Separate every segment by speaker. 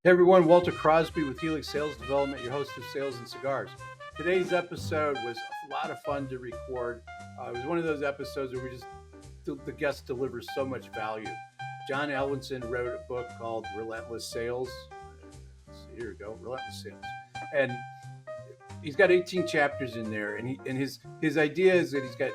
Speaker 1: Hey everyone, Walter Crosby with Helix Sales Development, your host of Sales and Cigars. Today's episode was a lot of fun to record. It was one of those episodes where the guest delivers so much value. Jon Alwinson wrote a book called Relentless Sales. Here we go, Relentless Sales. And he's got 18 chapters in there, and his idea is that he's got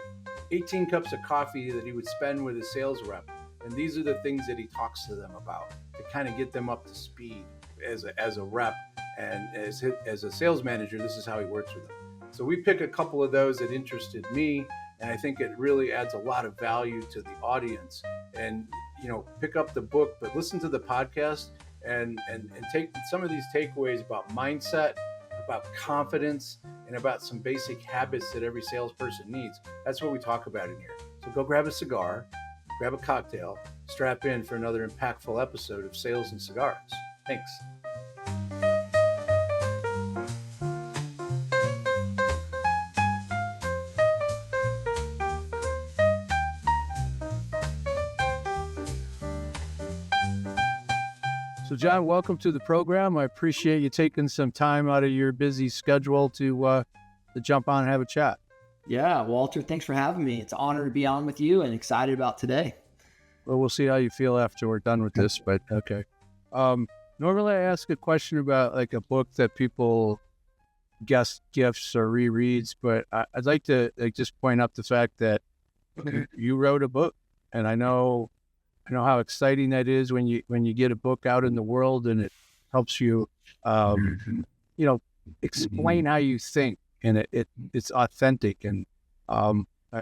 Speaker 1: 18 cups of coffee that he would spend with his sales rep. And these are the things that he talks to them about to kind of get them up to speed as a rep, and as a sales manager, this is how he works with them. So we pick a couple of those that interested me, and I think it really adds a lot of value to the audience. And pick up the book, but listen to the podcast and take some of these takeaways about mindset, about confidence, and about some basic habits that every salesperson needs. That's what we talk about in here. So go grab a cigar, grab a cocktail, strap in for another impactful episode of Sales and Cigars. Thanks. So, Jon, welcome to the program. I appreciate you taking some time out of your busy schedule to jump on and have a chat.
Speaker 2: Yeah, Walter, thanks for having me. It's an honor to be on with you and excited about today.
Speaker 1: Well, we'll see how you feel after we're done with this, but okay. Normally I ask a question about like a book that people guest gifts or rereads, but I'd like to just point out the fact that you wrote a book, and I know how exciting that is when you get a book out in the world and it helps you, explain how you think, and it's authentic. And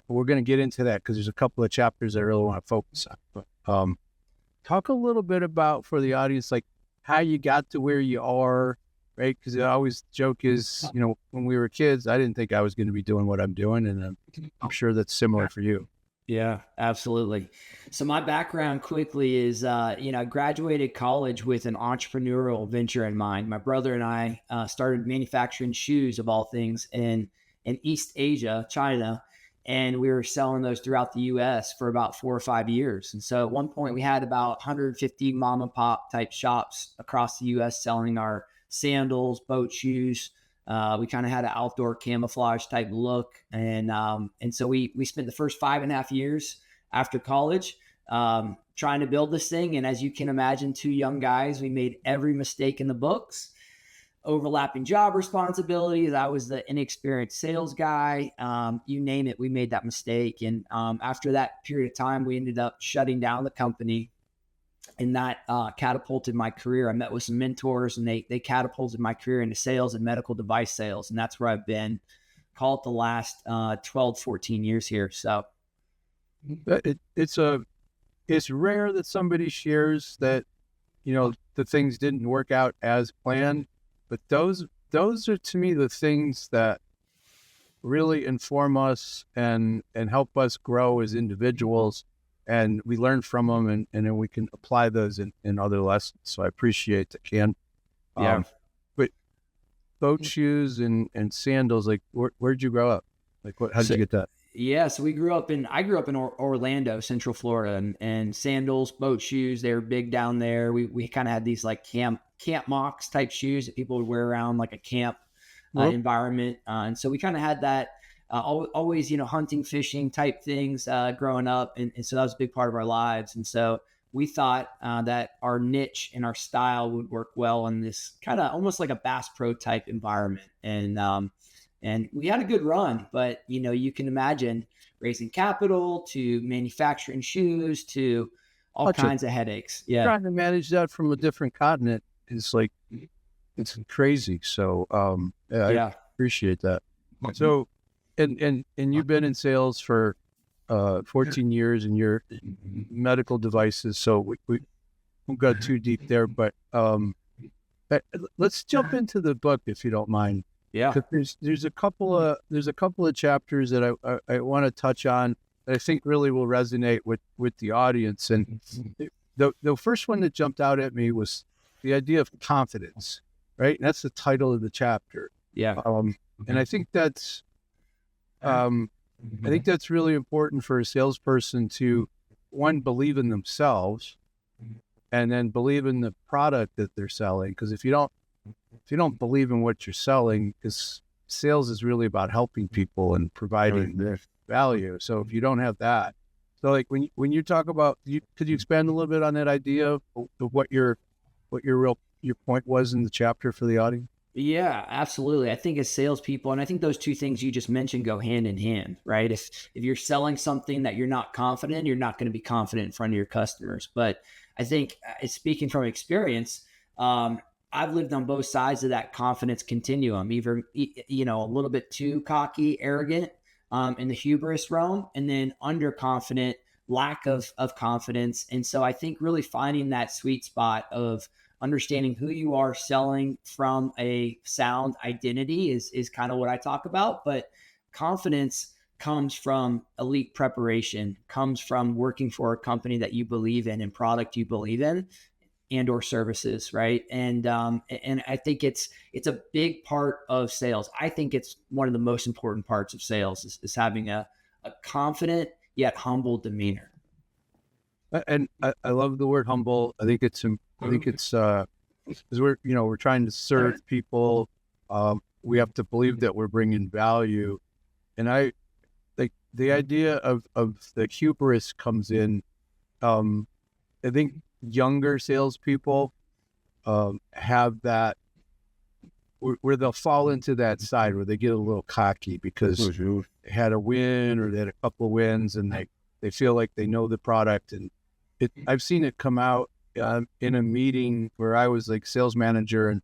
Speaker 1: we're going to get into that because there's a couple of chapters I really want to focus on. But talk a little bit about, for the audience, like how you got to where you are, right? Because I always joke is, when we were kids, I didn't think I was going to be doing what I'm doing, and I'm sure that's similar for you.
Speaker 2: Yeah, absolutely. So my background quickly is, I graduated college with an entrepreneurial venture in mind. My brother and I started manufacturing shoes, of all things, in East Asia, China, and we were selling those throughout the U.S. for about 4 or 5 years. And so at one point we had about 150 mom and pop type shops across the U.S. selling our sandals, boat shoes. We kind of had an outdoor camouflage type look. And so we spent the first 5.5 years after college trying to build this thing. And as you can imagine, 2 young guys, we made every mistake in the books, overlapping job responsibilities. I was the inexperienced sales guy. You name it, we made that mistake. And after that period of time, we ended up shutting down the company. And that catapulted my career. I met with some mentors, and they catapulted my career into sales and medical device sales. And that's where I've been, call it the last 12, 14 years here. So
Speaker 1: it's rare that somebody shares that, the things didn't work out as planned, but those are, to me, the things that really inform us and help us grow as individuals. And we learn from them, and then we can apply those in other lessons. So I appreciate that, Ken.
Speaker 2: Yeah.
Speaker 1: But boat shoes and sandals, like where'd you grow up? Like how did you get that?
Speaker 2: Yeah, so I grew up in Orlando, Central Florida, and sandals, boat shoes, they were big down there. We kind of had these like camp mocks type shoes that people would wear around like a camp environment. And so we kind of had that. Always, hunting, fishing type things growing up. And so that was a big part of our lives. And so we thought that our niche and our style would work well in this kind of almost like a Bass Pro type environment. And we had a good run, but, you can imagine raising capital to manufacturing shoes to all kinds of headaches. Yeah.
Speaker 1: Trying to manage that from a different continent is like, it's crazy. So I appreciate that. So, And you've been in sales for 14 years, and you're medical devices, so we won't go too deep there. But let's jump into the book, if you don't mind.
Speaker 2: Yeah.
Speaker 1: There's a couple of chapters that I want to touch on that I think really will resonate with the audience. And the first one that jumped out at me was the idea of confidence, right? And that's the title of the chapter.
Speaker 2: Yeah.
Speaker 1: And I think that's really important for a salesperson to, one, believe in themselves, and then believe in the product that they're selling. Because if you don't believe in what you're selling, because sales is really about helping people and providing value. So if you don't have that, so like when you talk about, could you expand a little bit on that idea of what your point was in the chapter for the audience?
Speaker 2: Yeah, absolutely. I think as salespeople, and I think those two things you just mentioned go hand in hand, right? If you're selling something that you're not confident, you're not going to be confident in front of your customers. But I think, speaking from experience, I've lived on both sides of that confidence continuum, either a little bit too cocky, arrogant, in the hubris realm, and then underconfident, lack of confidence. And so I think really finding that sweet spot of understanding who you are selling from a sound identity is kind of what I talk about. But confidence comes from elite preparation, comes from working for a company that you believe in and product you believe in, and or services, right? And I think it's a big part of sales. I think it's one of the most important parts of sales is having a confident yet humble demeanor.
Speaker 1: And I love the word humble. I think it's because we're trying to serve people. We have to believe that we're bringing value, and I like the idea of the hubris comes in. I think younger salespeople have that where they'll fall into that side where they get a little cocky because they had a win or they had a couple of wins and they feel like they know the product. And I've seen it come out in a meeting where I was like sales manager and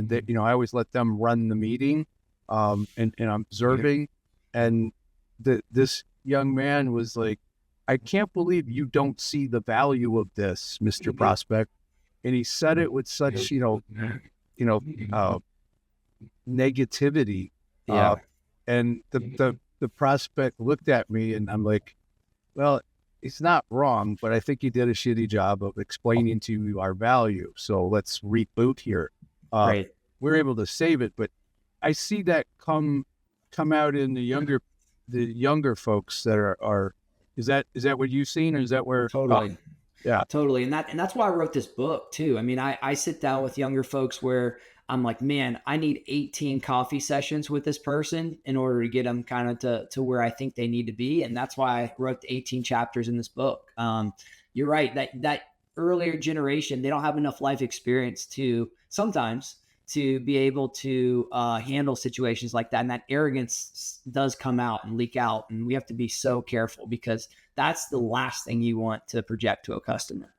Speaker 1: they, I always let them run the meeting and I'm observing. And this young man was like, I can't believe you don't see the value of this, Mr. Prospect. And he said it with such, negativity.
Speaker 2: Yeah.
Speaker 1: And the prospect looked at me and I'm like, well, it's not wrong, but I think you did a shitty job of explaining to you our value. So let's reboot here.
Speaker 2: Right.
Speaker 1: We're able to save it, but I see that come out in the younger folks that are. Is that what you've seen, or is that where?
Speaker 2: Totally.
Speaker 1: Yeah,
Speaker 2: totally. And that's why I wrote this book too. I mean, I sit down with younger folks where I'm like, man, I need 18 coffee sessions with this person in order to get them kind of to where I think they need to be. And that's why I wrote the 18 chapters in this book. You're right. That earlier generation, they don't have enough life experience to be able to handle situations like that. And that arrogance does come out and leak out. And we have to be so careful because that's the last thing you want to project to a customer.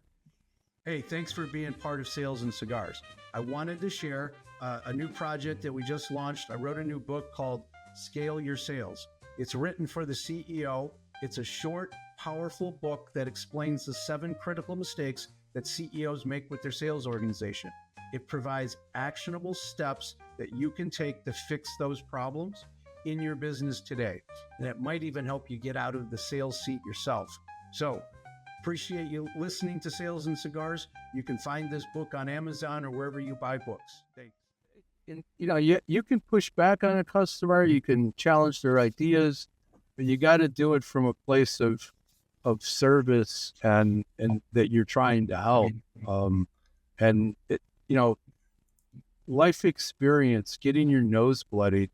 Speaker 1: Hey, thanks for being part of Sales and Cigars. I wanted to share a new project that we just launched. I wrote a new book called Scale Your Sales. It's written for the CEO. It's a short, powerful book that explains the 7 critical mistakes that CEOs make with their sales organization. It provides actionable steps that you can take to fix those problems in your business today. And it might even help you get out of the sales seat yourself. So, appreciate you listening to Sales and Cigars. You can find this book on Amazon or wherever you buy books. And, you can push back on a customer, you can challenge their ideas, but you got to do it from a place of service and that you're trying to help. Life experience, getting your nose bloodied.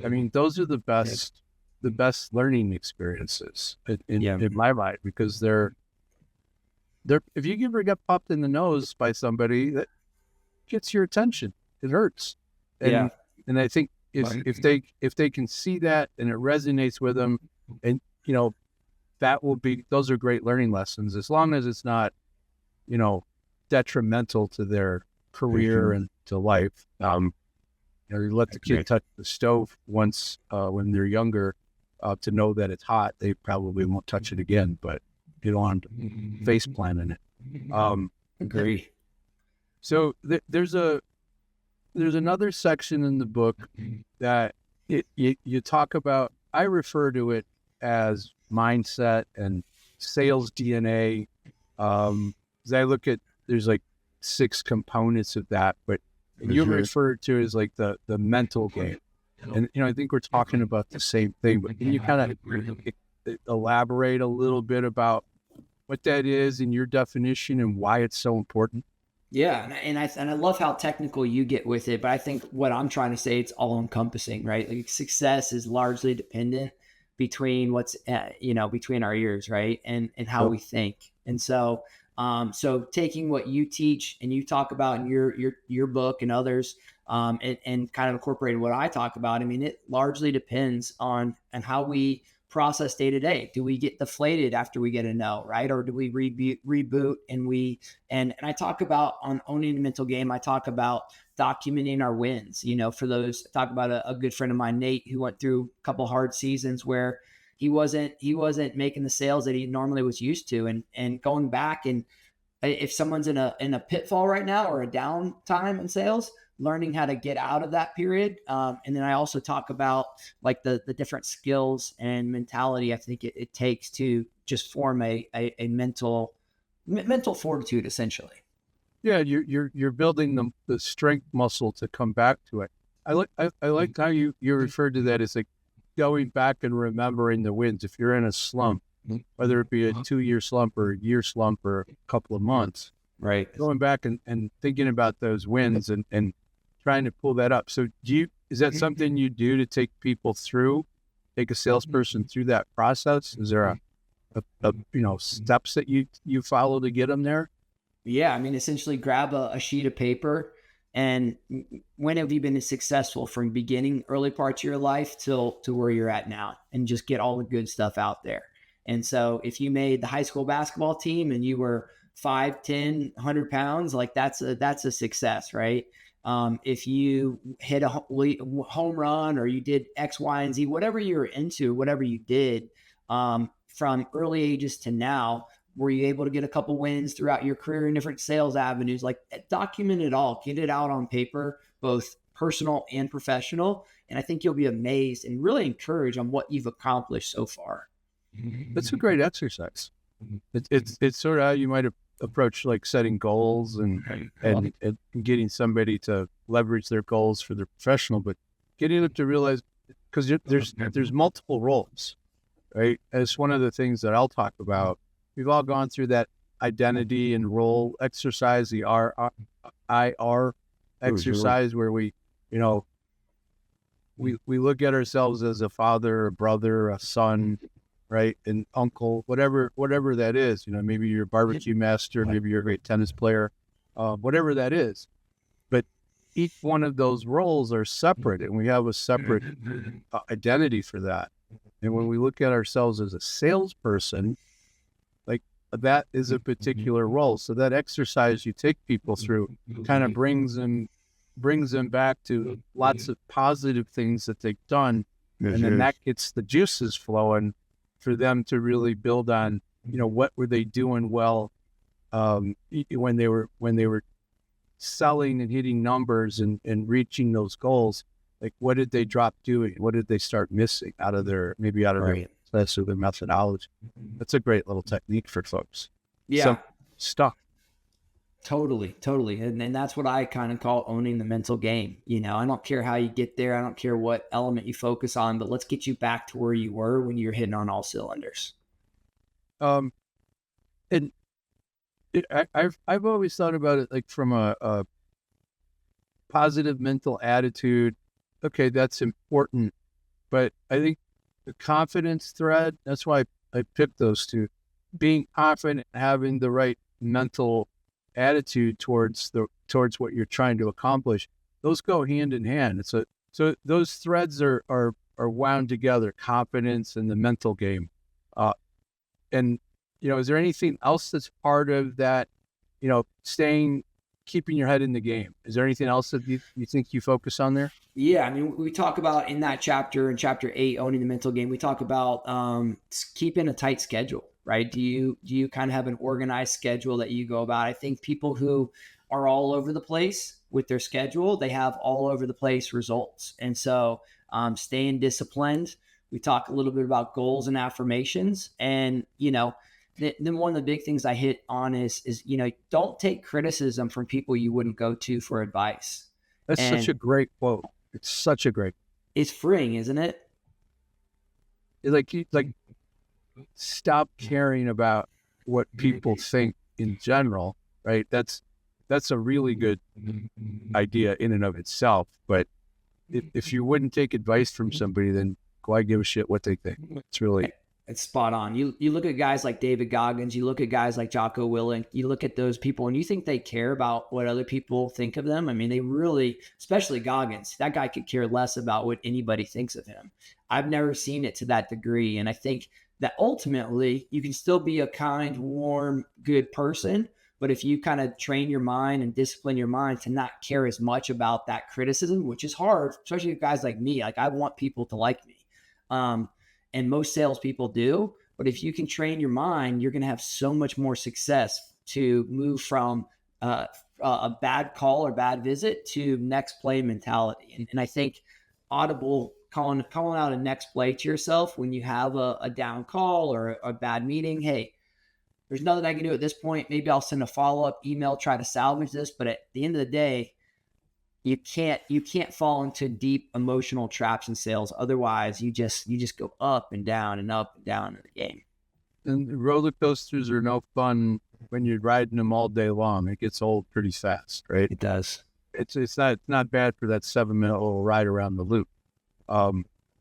Speaker 1: I mean, those are the best learning experiences in my mind, because they're if you ever get popped in the nose by somebody, that gets your attention. It hurts. And I think if they can see that and it resonates with them, and those are great learning lessons, as long as it's not, detrimental to their career and to life. You let the kid touch the stove once when they're younger to know that it's hot. They probably won't touch it again, but you don't want them face planting it.
Speaker 2: Agree.
Speaker 1: So there's another section in the book that you talk about. I refer to it as mindset and sales DNA. As I look at, there's like 6 components of that, but you refer to it as like the mental game. And, I think we're talking about the same thing, but can you kind of elaborate a little bit about what that is in your definition and why it's so important?
Speaker 2: Yeah, and I love how technical you get with it, but I think what I'm trying to say, it's all encompassing, right? Like success is largely dependent between what's between our ears, right, and how we think. And so so taking what you teach and you talk about in your book and others, and kind of incorporating what I talk about, I mean, it largely depends on how we process day to day. Do we get deflated after we get a no, right? Or do we reboot and I talk about, on owning the mental game, I talk about documenting our wins. For those, I talk about a good friend of mine, Nate, who went through a couple hard seasons where he wasn't making the sales that he normally was used to, and going back, and if someone's in a pitfall right now or a downtime in sales, learning how to get out of that period. And then I also talk about like the different skills and mentality I think it takes to just form a mental fortitude, essentially.
Speaker 1: Yeah, you're building the strength muscle to come back to it. I like how you referred to that as like going back and remembering the wins. If you're in a slump, whether it be a 2-year slump or a year slump or a couple of months,
Speaker 2: right?
Speaker 1: Going back and thinking about those wins and trying to pull that up. So is that something you do to take people through, take a salesperson through that process? Is there a steps that you follow to get them there?
Speaker 2: Yeah, I mean, essentially grab a sheet of paper, and when have you been successful from beginning, early parts of your life to where you're at now, and just get all the good stuff out there. And so if you made the high school basketball team and you were 5, 10, 100 pounds, like that's a success, right? If you hit a home run, or you did X, Y, and Z, whatever you're into, whatever you did, from early ages to now, were you able to get a couple wins throughout your career in different sales avenues? Like, document it all, get it out on paper, both personal and professional. And I think you'll be amazed and really encouraged on what you've accomplished so far.
Speaker 1: That's a great exercise. It's sort of how you might approach like setting goals and getting somebody to leverage their goals for their professional, but getting them to realize, because there's multiple roles, right? It's one of the things that I'll talk about. We've all gone through that identity and role exercise, the IR exercise, where we look at ourselves as a father, a brother, a son, right, an uncle, whatever that is. Maybe you're a barbecue master, maybe you're a great tennis player, whatever that is. But each one of those roles are separate, and we have a separate identity for that. And when we look at ourselves as a salesperson, like, that is a particular role. So that exercise you take people through kind of brings them back to lots of positive things that they've done, and then that gets the juices flowing for them to really build on, what were they doing well when they were selling and hitting numbers and reaching those goals. Like, what did they drop doing? What did they start missing out of their
Speaker 2: Right.
Speaker 1: process or their methodology? That's a great little technique for folks.
Speaker 2: Yeah.
Speaker 1: So, stuff.
Speaker 2: Totally. And that's what I kind of call owning the mental game. I don't care how you get there. I don't care what element you focus on, but let's get you back to where you were when you're hitting on all cylinders.
Speaker 1: And I've always thought about it like from a positive mental attitude. Okay, that's important, but I think the confidence thread, that's why I picked those two. Being confident, having the right mental attitude towards what you're trying to accomplish, those go hand in hand. So those threads are wound together, confidence and the mental game. And is there anything else that's part of that, keeping your head in the game? Is there anything else that you think you focus on there?
Speaker 2: Yeah, I mean, we talk about in that chapter, in chapter 8, owning the mental game, we talk about keeping a tight schedule, right? Do you kind of have an organized schedule that you go about? I think people who are all over the place with their schedule, they have all over the place results. And so staying disciplined. We talk a little bit about goals and affirmations. And, then one of the big things I hit on is don't take criticism from people you wouldn't go to for advice.
Speaker 1: That's such a great quote. It's such a great.
Speaker 2: It's freeing, isn't it?
Speaker 1: Like stop caring about what people think in general, right? That's a really good idea in and of itself. But if you wouldn't take advice from somebody, then why give a shit what they think?
Speaker 2: It's spot on. You look at guys like David Goggins, you look at guys like Jocko Willink, you look at those people and you think they care about what other people think of them. I mean, they really, especially Goggins, that guy could care less about what anybody thinks of him. I've never seen it to that degree. And I think that ultimately you can still be a kind, warm, good person. But if you kind of train your mind and discipline your mind to not care as much about that criticism, which is hard, especially with guys like me, like I want people to like me. And most salespeople do. But if you can train your mind, you're going to have so much more success to move from a bad call or bad visit to next play mentality. And I think Audible calling out a next play to yourself when you have a down call or a bad meeting. Hey, there's nothing I can do at this point. Maybe I'll send a follow-up email, try to salvage this. But at the end of the day, you can't fall into deep emotional traps in sales. Otherwise, you just go up and down in the game.
Speaker 1: And roller coasters are no fun when you're riding them all day long. It gets old pretty fast, right?
Speaker 2: It does.
Speaker 1: It's not bad for that 7-minute little ride around the loop.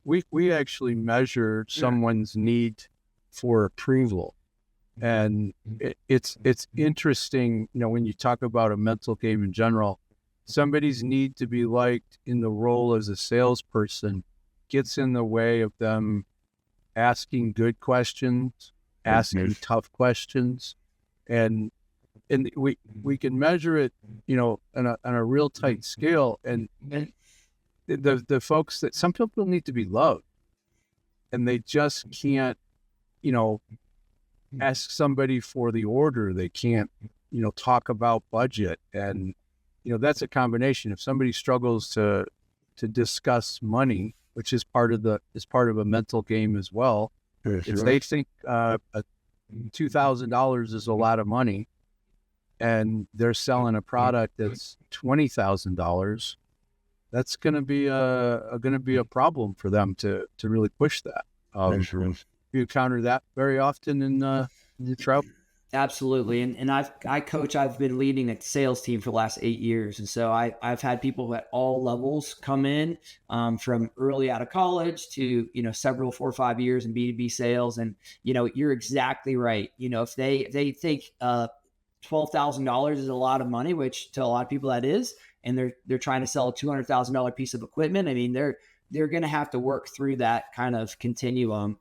Speaker 1: We actually measure someone's need for approval, and it's interesting. When you talk about a mental game in general, somebody's need to be liked in the role as a salesperson gets in the way of them asking good questions, asking tough questions, and we can measure it, on a real tight scale. And the folks that some people need to be loved, and they just can't, ask somebody for the order. They can't, talk about budget, and that's a combination. If somebody struggles to discuss money, which is part of a mental game as well, if they think $2,000 is a lot of money, and they're selling a product that's $20,000, that's going to be a problem for them to really push that. You encounter that very often in your travel.
Speaker 2: Absolutely. And I've been leading a sales team for the last 8 years. And so I've had people at all levels come in, from early out of college to, several 4 or 5 years in B2B sales. And, you're exactly right. If they think, $12,000 is a lot of money, which to a lot of people that is, and they're trying to sell a $200,000 piece of equipment. I mean, they're going to have to work through that kind of continuum.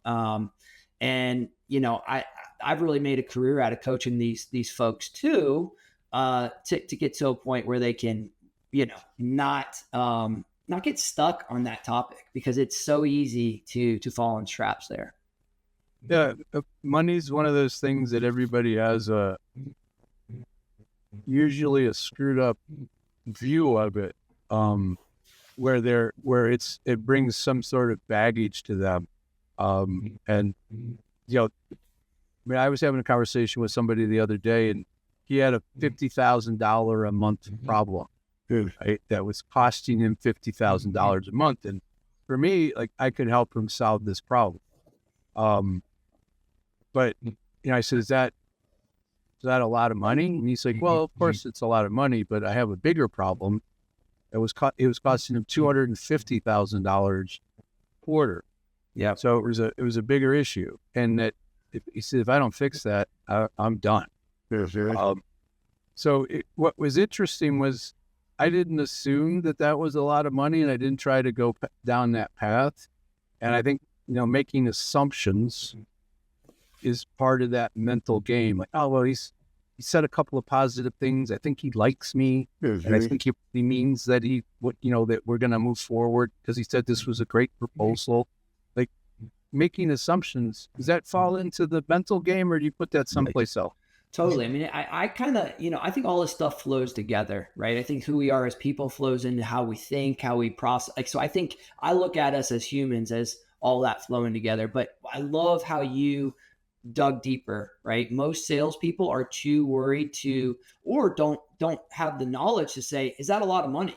Speaker 2: I've really made a career out of coaching these folks too, to get to a point where they can, not get stuck on that topic, because it's so easy to fall in traps there.
Speaker 1: Yeah, money's one of those things that everybody has usually a screwed up view of it, where it brings some sort of baggage to them, and I was having a conversation with somebody the other day, and he had a $50,000 a month problem, right? That was costing him $50,000 a month. And for me, like, I could help him solve this problem. But I said, is that a lot of money? And he's like, well, of course it's a lot of money, but I have a bigger problem. It was costing him $250,000 a quarter.
Speaker 2: Yeah.
Speaker 1: So it was a bigger issue. And that, he said, if I don't fix that, I'm done. So what was interesting was I didn't assume that was a lot of money, and I didn't try to go down that path. And I think, making assumptions is part of that mental game. Like, oh, well, he said a couple of positive things. I think he likes me. And I think he means that that we're going to move forward because he said this was a great proposal. Like, making assumptions, does that fall into the mental game, or do you put that someplace else?
Speaker 2: Totally. I mean, I kind of, I think all this stuff flows together, right? I think who we are as people flows into how we think, how we process. Like, so I think I look at us as humans as all that flowing together. But I love how you dug deeper, right? Most salespeople are too worried to, or don't have the knowledge to say, is that a lot of money?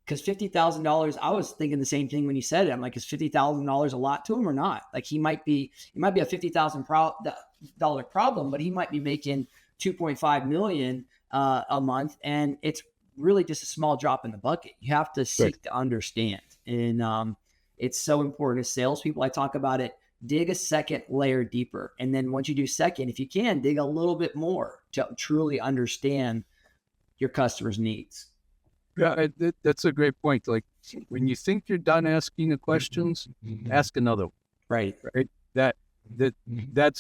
Speaker 2: Because $50,000, I was thinking the same thing when you said it. I'm like, is $50,000 a lot to him or not? Like it might be a $50,000 problem, but he might be making 2.5 million a month, and it's really just a small drop in the bucket. You have to seek to understand, and it's so important as salespeople. I talk about it. Dig a second layer deeper, and then once you do second, if you can, dig a little bit more to truly understand your customer's needs.
Speaker 3: Yeah, that's a great point. Like when you think you're done asking the questions, ask another one.
Speaker 2: Right.
Speaker 3: That's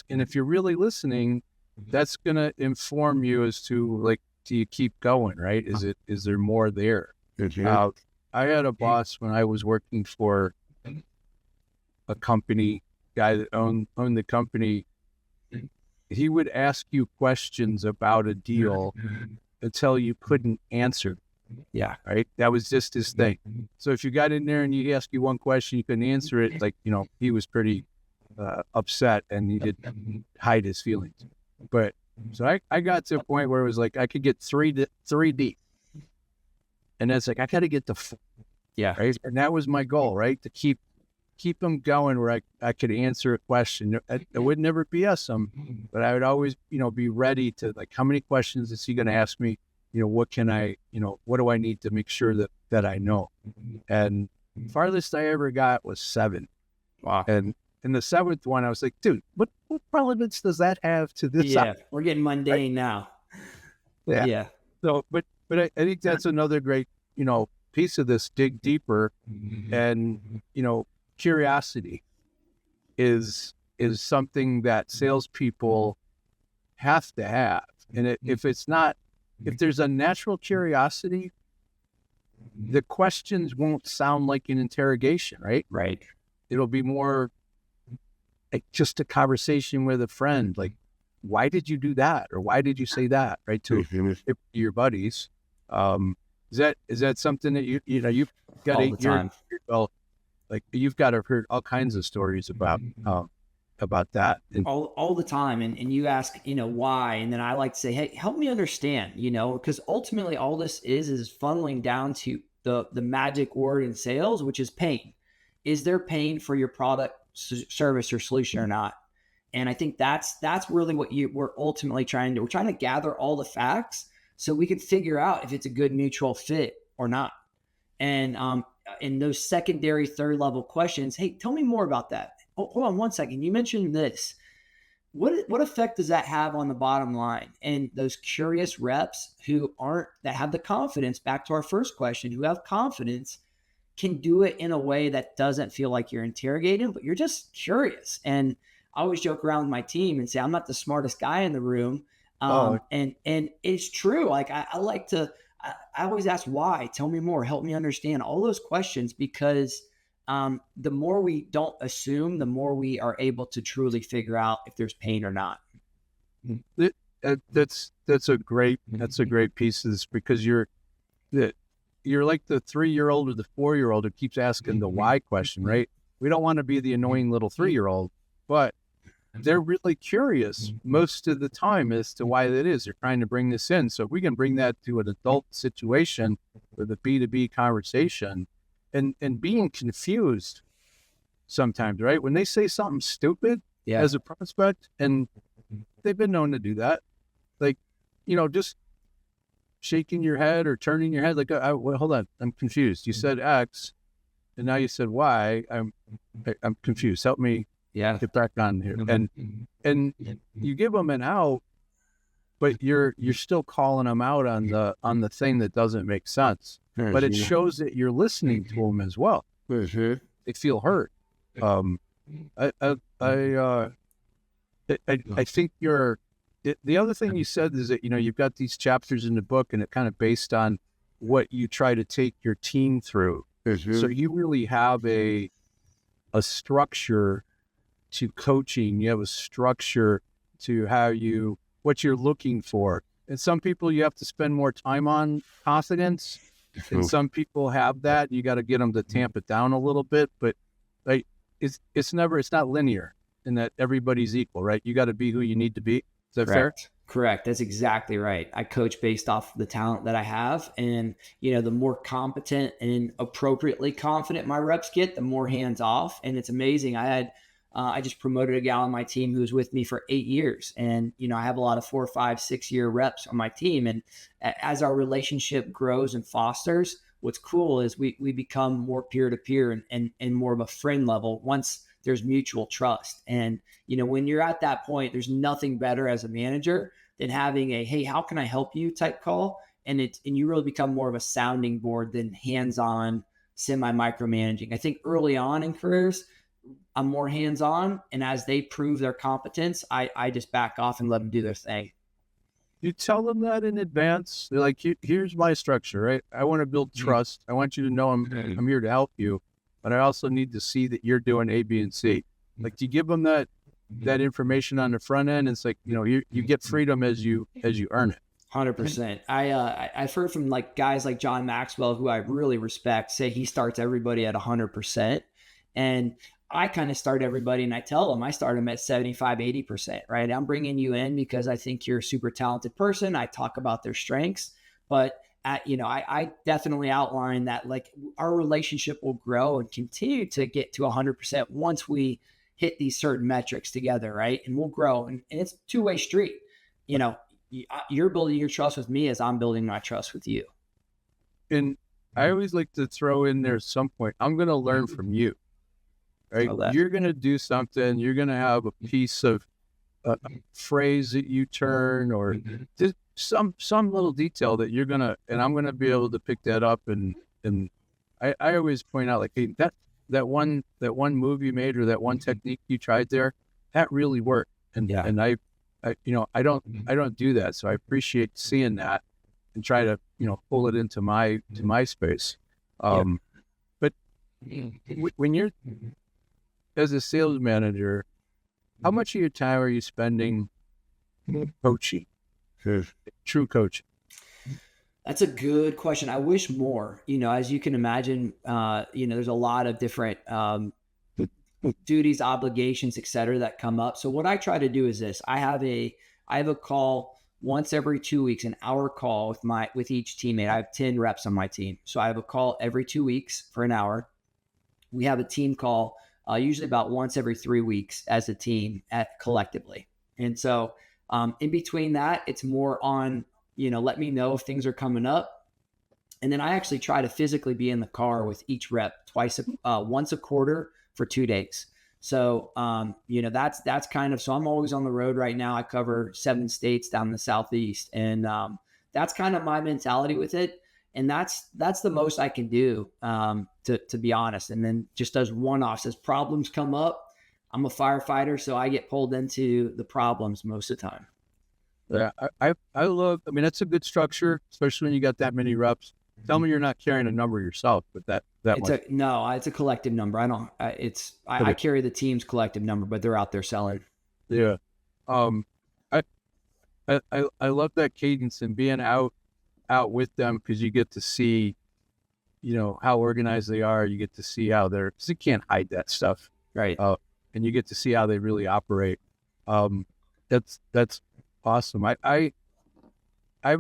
Speaker 3: and if you're really listening, that's gonna inform you as to like, do you keep going? Right? Is there more there? I had a boss when I was working for a company, guy that owned the company. He would ask you questions about a deal until you couldn't answer.
Speaker 2: Yeah.
Speaker 3: Right. That was just his thing. So if you got in there and he asked you one question, you couldn't answer it. Like, he was pretty upset, and he didn't hide his feelings. But so I got to a point where it was like, I could get three deep. And it's like, I got to get to 4.
Speaker 2: Yeah.
Speaker 3: Right. And that was my goal, right? To keep them going where I could answer a question. I would never BS him, but I would always, be ready to, like, how many questions is he going to ask me? What can I, what do I need to make sure that I know? And farthest I ever got was 7.
Speaker 2: Wow.
Speaker 3: And in the 7th one, I was like, dude, what relevance does that have to this?
Speaker 2: Yeah. We're getting mundane now.
Speaker 3: Yeah. So, but I think that's another great, piece of this. Dig deeper, and, curiosity is something that salespeople have to have. And if there's a natural curiosity, the questions won't sound like an interrogation, right?
Speaker 2: Right.
Speaker 3: It'll be more like just a conversation with a friend. Like, why did you do that? Or why did you say that? Right. To your buddies. Is that something that you've got
Speaker 2: all the time?
Speaker 3: Well, like, you've got to have heard all kinds of stories about that. And
Speaker 2: all the time. And you ask, why? And then I like to say, hey, help me understand, because ultimately all this is funneling down to the magic word in sales, which is pain. Is there pain for your product, service, or solution or not? And I think that's really what we're ultimately trying to do. We're trying to gather all the facts so we can figure out if it's a good mutual fit or not. And in those secondary, third level questions, hey, tell me more about that. Hold on one second. You mentioned this. What effect does that have on the bottom line? And those curious reps that have the confidence, back to our first question, who have confidence, can do it in a way that doesn't feel like you're interrogating, but you're just curious. And I always joke around with my team and say, I'm not the smartest guy in the room. And it's true. Like I always ask why, tell me more, help me understand all those questions, because the more we don't assume, the more we are able to truly figure out if there's pain or not.
Speaker 3: That's a great piece of this, because you're like the 3-year-old or the 4-year-old who keeps asking the why question, right? We don't want to be the annoying little 3-year-old, but they're really curious most of the time as to why that is. They're trying to bring this in. So if we can bring that to an adult situation with a B2B conversation, and being confused sometimes, right? When they say something stupid as a prospect, and they've been known to do that, like, just shaking your head or turning your head like, well, hold on, I'm confused. You said X, and now you said Y. I'm confused. Help me get back on here. And you give them an out, but you're still calling them out on the thing that doesn't make sense. But it shows that you're listening to them as well. They feel hurt. I think the other thing you said is that, you've got these chapters in the book, and it kind of based on what you try to take your team through. So you really have a structure to coaching. You have a structure to what you're looking for. And some people you have to spend more time on confidence, and some people have that. You got to get them to tamp it down a little bit, but like it's not linear in that everybody's equal, right? You got to be who you need to be. Is that fair?
Speaker 2: Correct. That's exactly right. I coach based off the talent that I have. And, the more competent and appropriately confident my reps get, the more hands off. And it's amazing. I just promoted a gal on my team who was with me for 8 years. And, I have a lot of 4, 5, 6 year reps on my team. And as our relationship grows and fosters, what's cool is we become more peer to peer and more of a friend level once there's mutual trust. And, when you're at that point, there's nothing better as a manager than having a, hey, how can I help you type call? And you really become more of a sounding board than hands-on, semi-micromanaging. I think early on in careers, I'm more hands-on. And as they prove their competence, I just back off and let them do their thing.
Speaker 3: You tell them that in advance. They're like, here's my structure, right? I want to build trust. I want you to know I'm here to help you, but I also need to see that you're doing A, B, and C. Like, do you give them that information on the front end? It's like, you get freedom as you earn it.
Speaker 2: 100%. I've heard from like guys like John Maxwell, who I really respect, say he starts everybody at 100%. And I kind of start everybody and I tell them I start them at 75, 80%, right? I'm bringing you in because I think you're a super talented person. I talk about their strengths, but I definitely outline that like our relationship will grow and continue to get to 100% once we hit these certain metrics together, right? And we'll grow. And it's a two-way street. You're building your trust with me as I'm building my trust with you.
Speaker 3: And I always like to throw in there at some point, I'm going to learn from you, right? You're going to do something. You're going to have a piece of a phrase that you turn or just some little detail that you're going to, and I'm going to be able to pick that up. And I always point out like, hey, that one move you made or that one technique you tried there, that really worked. And I don't do that. So I appreciate seeing that and try to, pull it into my space. But when you're as a sales manager, how much of your time are you spending coaching, true coaching?
Speaker 2: That's a good question. I wish more, as you can imagine, there's a lot of different duties, obligations, et cetera, that come up. So what I try to do is this: I have a call once every 2 weeks, an hour call with each teammate. I have 10 reps on my team. So I have a call every 2 weeks for an hour. We have a team call usually about once every 3 weeks as a team collectively. And so in between that, it's more on, let me know if things are coming up. And then I actually try to physically be in the car with each rep once a quarter for 2 days. So, that's kind of, so I'm always on the road right now. I cover 7 states down the Southeast, and that's kind of my mentality with it. And that's the most I can do, to be honest. And then just as one-offs, as problems come up, I'm a firefighter, so I get pulled into the problems most of the time.
Speaker 3: Yeah, I love, that's a good structure, especially when you got that many reps. Tell me you're not carrying a number yourself, but
Speaker 2: it's a collective number. I carry the team's collective number, but they're out there selling.
Speaker 3: Yeah. I love that cadence and being out with them, because you get to see, how organized they are. You get to see how because you can't hide that stuff.
Speaker 2: Right.
Speaker 3: And you get to see how they really operate. That's awesome. I've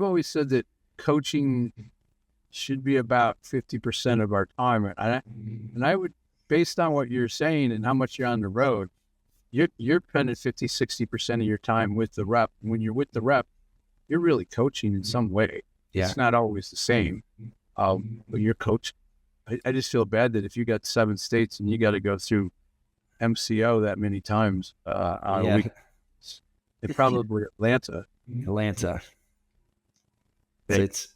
Speaker 3: always said that coaching should be about 50% of our time. And I would, based on what you're saying and how much you're on the road, you're spending 50, 60% of your time with the rep. When you're with the rep, you're really coaching in some way. Yeah. It's not always the same, but you're coaching. I just feel bad that if you got 7 states and you got to go through MCO that many times on a week, it's probably Atlanta.
Speaker 2: It's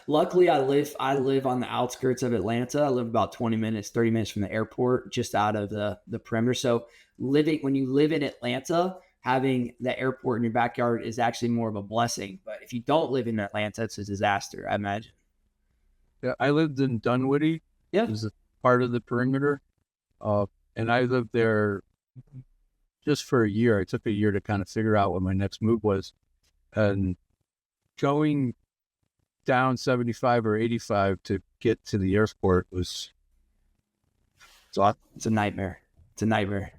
Speaker 2: luckily I live on the outskirts of Atlanta. I live about 30 minutes from the airport, just out of the perimeter. So when you live in Atlanta, having the airport in your backyard is actually more of a blessing. But if you don't live in Atlanta, it's a disaster, I imagine.
Speaker 3: Yeah, I lived in Dunwoody. Yeah. It was a part of the perimeter. And I lived there just for a year. I took a year to kind of figure out what my next move was. And going down 75 or 85 to get to the airport it's
Speaker 2: a nightmare. It's a nightmare.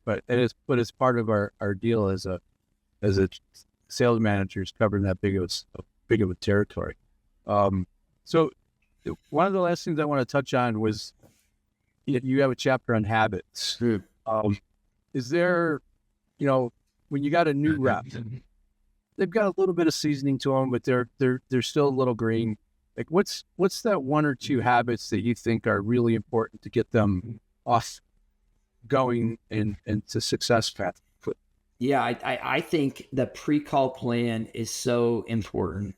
Speaker 3: But it's part of our deal as a as a sales manager is covering that big of a territory. So one of the last things I want to touch on was you have a chapter on habits. Is there, when you got a new rep, they've got a little bit of seasoning to them, but they're still a little green. Like what's that one or two habits that you think are really important to get them off going and to success path?
Speaker 2: Yeah, I think the pre-call plan is so important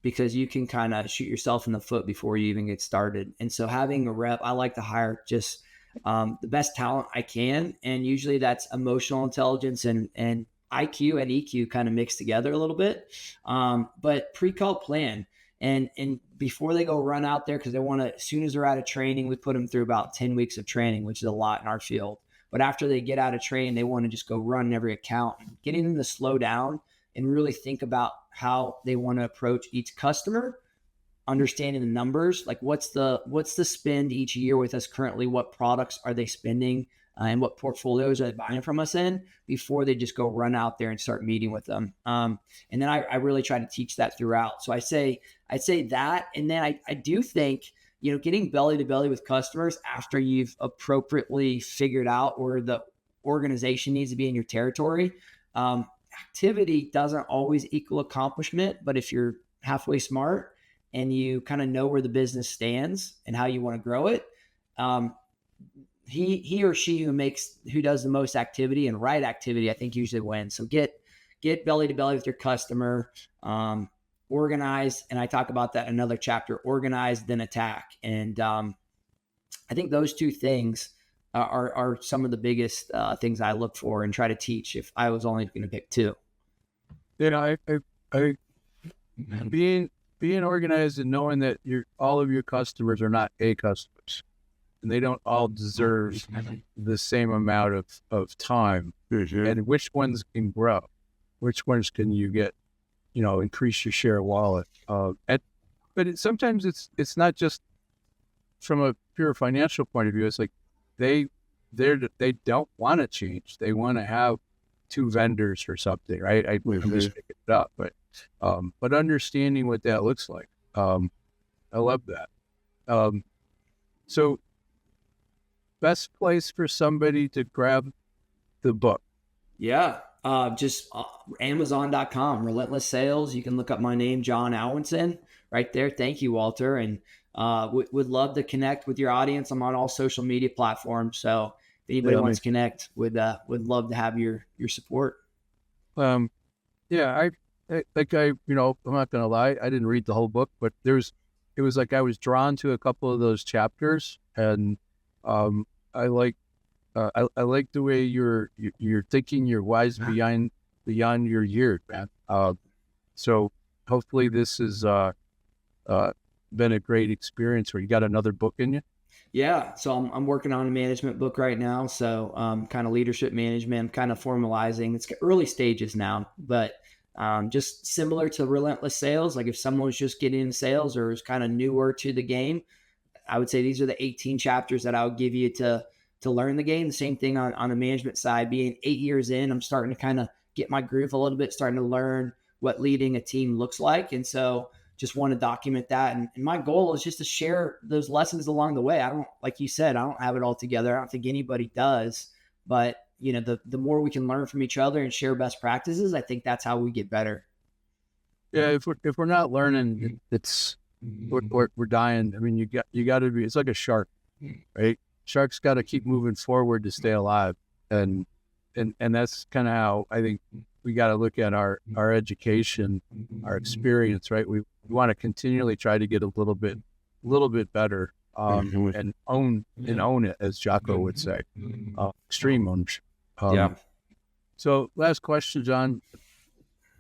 Speaker 2: because you can kind of shoot yourself in the foot before you even get started. And so having a rep, I like to hire just the best talent I can. And usually that's emotional intelligence and IQ and EQ kind of mixed together a little bit. But pre-call plan and before they go run out there, because they want to, as soon as they're out of training, we put them through about 10 weeks of training, which is a lot in our field. But after they get out of training, they want to just go run every account, getting them to slow down and really think about how they want to approach each customer, understanding the numbers, like what's the spend each year with us currently, what products are they spending, and what portfolios are they buying from us in before they just go run out there and start meeting with them. And then I really try to teach that throughout. So I'd say that, and then I do think, getting belly to belly with customers after you've appropriately figured out where the organization needs to be in your territory. Activity doesn't always equal accomplishment, but if you're halfway smart and you kind of know where the business stands and how you want to grow it, he or she who does the most activity and right activity, I think usually wins. So get belly to belly with your customer, organize. And I talk about that in another chapter, organize, then attack. And I think those two things are some of the biggest things I look for and try to teach if I was only going to pick two.
Speaker 3: I being organized and knowing that all of your customers are not A customers, and they don't all deserve the same amount of time, and which ones can grow, which ones can you get, increase your share of wallet. But sometimes it's not just from a pure financial point of view. It's like they don't want to change. They want to have two vendors or something, right? I'm just making it up, but understanding what that looks like. I love that. So best place for somebody to grab the book.
Speaker 2: Yeah. Just Amazon.com, Relentless Sales. You can look up my name, Jon Alwinson, right there. Thank you, Walter. And would love to connect with your audience. I'm on all social media platforms. So if anybody wants to connect, would love to have your support.
Speaker 3: I'm not gonna lie, I didn't read the whole book, but it was like I was drawn to a couple of those chapters, and I like the way you're thinking, you're wise beyond your years, man. So hopefully this has been a great experience. Where you got another book in you.
Speaker 2: Yeah, so I'm working on a management book right now. So kind of leadership management, I'm kind of formalizing. It's early stages now, but just similar to Relentless Sales. Like if someone's just getting into sales or is kind of newer to the game, I would say these are the 18 chapters that I would give you to learn the game. The same thing on the management side. Being 8 years in, I'm starting to kind of get my groove a little bit, starting to learn what leading a team looks like. And so just want to document that. And my goal is just to share those lessons along the way. I don't, like you said, I don't have it all together. I don't think anybody does, but the more we can learn from each other and share best practices, I think that's how we get better.
Speaker 3: Yeah. If we're not learning, we're dying. I mean, you got to be, it's like a shark, right? Sharks got to keep moving forward to stay alive. And that's kind of how I think we got to look at our education, our experience, right? We want to continually try to get a little bit better, and own it, as Jocko would say, extreme ownership. So last question, Jon,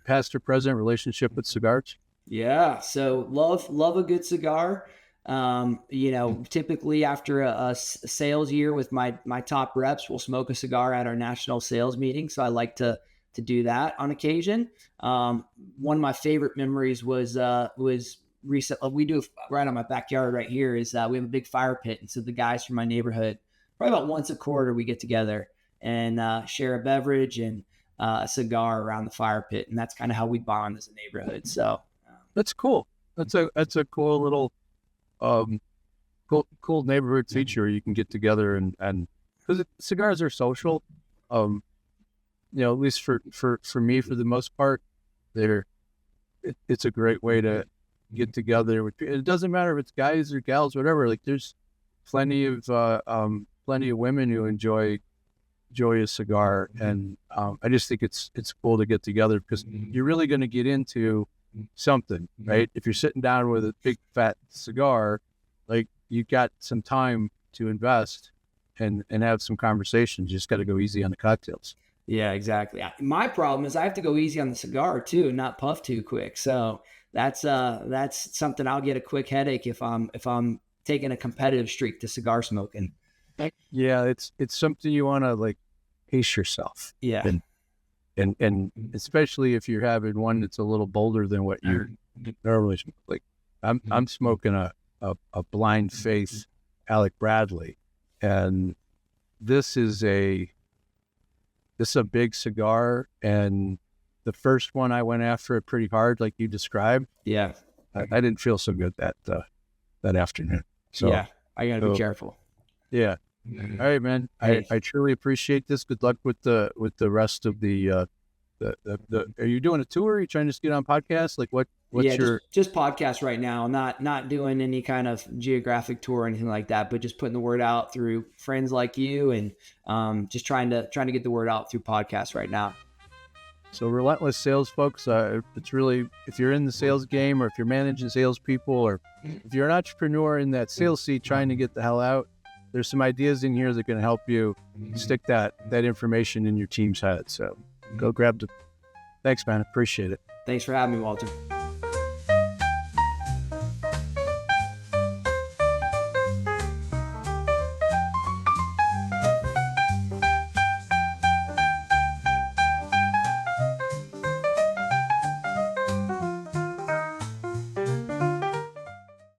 Speaker 3: past or present relationship with cigars?
Speaker 2: Yeah. So love a good cigar. Typically after a sales year with my top reps, we'll smoke a cigar at our national sales meeting. So I like to do that on occasion. One of my favorite memories was recent. We do right on my backyard right here is we have a big fire pit. And so the guys from my neighborhood, probably about once a quarter, we get together and share a beverage. And a cigar around the fire pit, and that's kind of how we bond as a neighborhood. So
Speaker 3: That's cool. That's a cool little cool neighborhood feature where you can get together and because cigars are social. At least for me, for the most part, it's a great way to get together with people. It doesn't matter if it's guys or gals, whatever. Like there's plenty of women who enjoy a cigar, and I just think it's cool to get together because you're really going to get into something, right? If you're sitting down with a big fat cigar, like you got some time to invest and have some conversations. You just got to go easy on the cocktails.
Speaker 2: yeah, exactly. My problem is I have to go easy on the cigar too, and not puff too quick. So that's something I'll get a quick headache if I'm taking a competitive streak to cigar smoking.
Speaker 3: Yeah, it's something you want to like pace yourself.
Speaker 2: Yeah.
Speaker 3: And especially if you're having one that's a little bolder than what you're normally like. I'm smoking a blind faith Alec Bradley, and this is a big cigar, and the first one I went after it pretty hard, like you described.
Speaker 2: Yeah.
Speaker 3: I didn't feel so good that afternoon. So
Speaker 2: yeah, I gotta be careful.
Speaker 3: Yeah. All right, man.
Speaker 2: Hey.
Speaker 3: I truly appreciate this. Good luck with the rest of the are you doing a tour? Are you trying to just get on podcasts? Like what's your
Speaker 2: just podcast right now, not doing any kind of geographic tour or anything like that, but just putting the word out through friends like you and just trying to get the word out through podcasts right now.
Speaker 3: So Relentless Sales, folks, it's really, if you're in the sales game or if you're managing salespeople or if you're an entrepreneur in that sales seat trying to get the hell out, there's some ideas in here that can help you stick that information in your team's head. So go grab the. Thanks, man. Appreciate it.
Speaker 2: Thanks for having me, Walter.